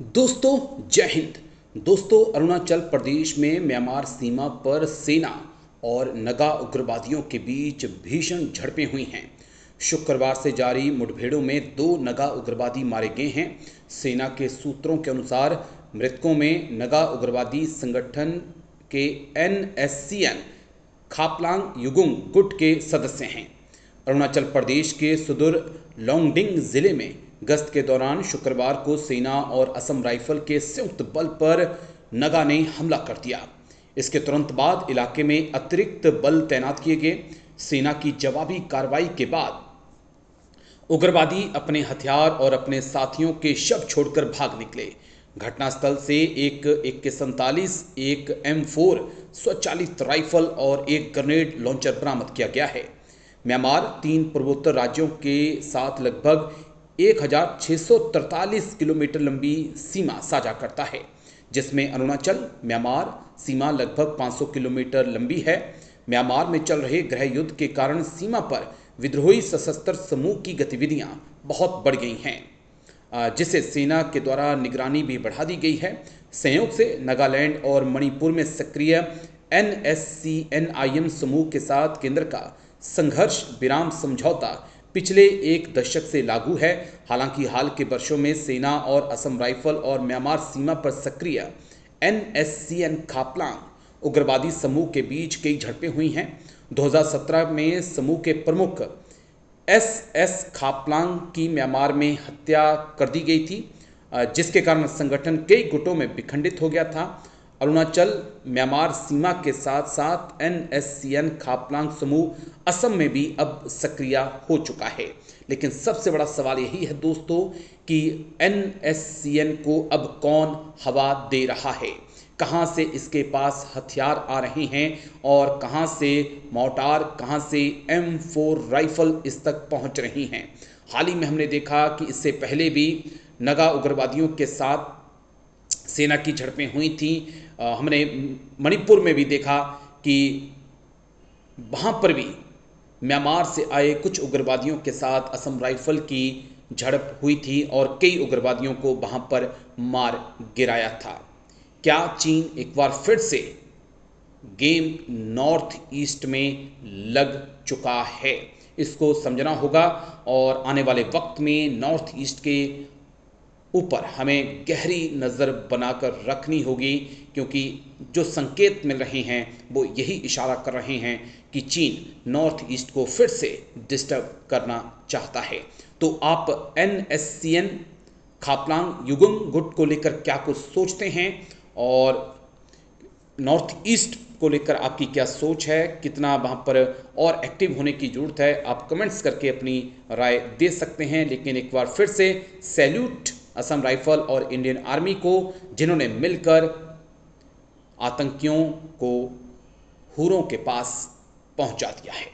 दोस्तों, जय हिंद। दोस्तों, अरुणाचल प्रदेश में म्यांमार सीमा पर सेना और नगा उग्रवादियों के बीच भीषण झड़पें हुई हैं। शुक्रवार से जारी मुठभेड़ों में 2 नगा उग्रवादी मारे गए हैं। सेना के सूत्रों के अनुसार मृतकों में नगा उग्रवादी संगठन के NSCN खापलांग युगुंग गुट के सदस्य हैं। अरुणाचल प्रदेश के सुदूर लोंगडिंग जिले में गश्त के दौरान शुक्रवार को सेना और असम राइफल के संयुक्त बल पर नगा ने हमला कर दिया। इसके तुरंत बाद इलाके में अतिरिक्त बल तैनात किए गए। सेना की जवाबी कार्रवाई के बाद उग्रवादी अपने हथियार और अपने साथियों के शव छोड़कर भाग निकले। घटनास्थल से एक AK-47, एक M4 स्वचालित राइफल और एक ग्रेनेड लॉन्चर बरामद किया गया है। म्यांमार 3 पूर्वोत्तर राज्यों के साथ लगभग 1643 किलोमीटर लंबी सीमा साझा करता है, जिसमें अरुणाचल म्यांमार सीमा लगभग 500 किलोमीटर लंबी है। म्यांमार में चल रहे गृह युद्ध के कारण सीमा पर विद्रोही सशस्त्र समूह की गतिविधियां बहुत बढ़ गई हैं, जिसे सेना के द्वारा निगरानी भी बढ़ा दी गई है। संयोग से नागालैंड और मणिपुर में सक्रिय NSCN-IM समूह के साथ केंद्र का संघर्ष विराम समझौता पिछले 1 दशक से लागू है। हालांकि हाल के वर्षों में सेना और असम राइफल और म्यांमार सीमा पर सक्रिय NSCN खापलांग उग्रवादी समूह के बीच कई झड़पें हुई हैं। 2017 में समूह के प्रमुख SS खापलांग की म्यांमार में हत्या कर दी गई थी, जिसके कारण संगठन कई गुटों में विखंडित हो गया था। अरुणाचल म्यांमार सीमा के साथ साथ NSCN खापलांग समूह असम में भी अब सक्रिय हो चुका है। लेकिन सबसे बड़ा सवाल यही है दोस्तों कि NSCN को अब कौन हवा दे रहा है, कहां से इसके पास हथियार आ रहे हैं और कहां से मोर्टार, कहां से M4 राइफल इस तक पहुंच रही हैं। हाल ही में हमने देखा कि इससे पहले भी नगा उग्रवादियों के साथ सेना की झड़पें हुई थी। हमने मणिपुर में भी देखा कि वहाँ पर भी म्यांमार से आए कुछ उग्रवादियों के साथ असम राइफल की झड़प हुई थी और कई उग्रवादियों को वहाँ पर मार गिराया था। क्या चीन एक बार फिर से गेम नॉर्थ ईस्ट में लग चुका है? इसको समझना होगा और आने वाले वक्त में नॉर्थ ईस्ट के ऊपर हमें गहरी नज़र बनाकर रखनी होगी, क्योंकि जो संकेत मिल रहे हैं वो यही इशारा कर रहे हैं कि चीन नॉर्थ ईस्ट को फिर से डिस्टर्ब करना चाहता है। तो आप NSCN खापलांग युगुंग गुट को लेकर क्या कुछ सोचते हैं और नॉर्थ ईस्ट को लेकर आपकी क्या सोच है, कितना वहाँ पर और एक्टिव होने की ज़रूरत है? आप कमेंट्स करके अपनी राय दे सकते हैं। लेकिन एक बार फिर से सैल्यूट असम राइफल और इंडियन आर्मी को, जिन्होंने मिलकर आतंकियों को हुरों के पास पहुंचा दिया है।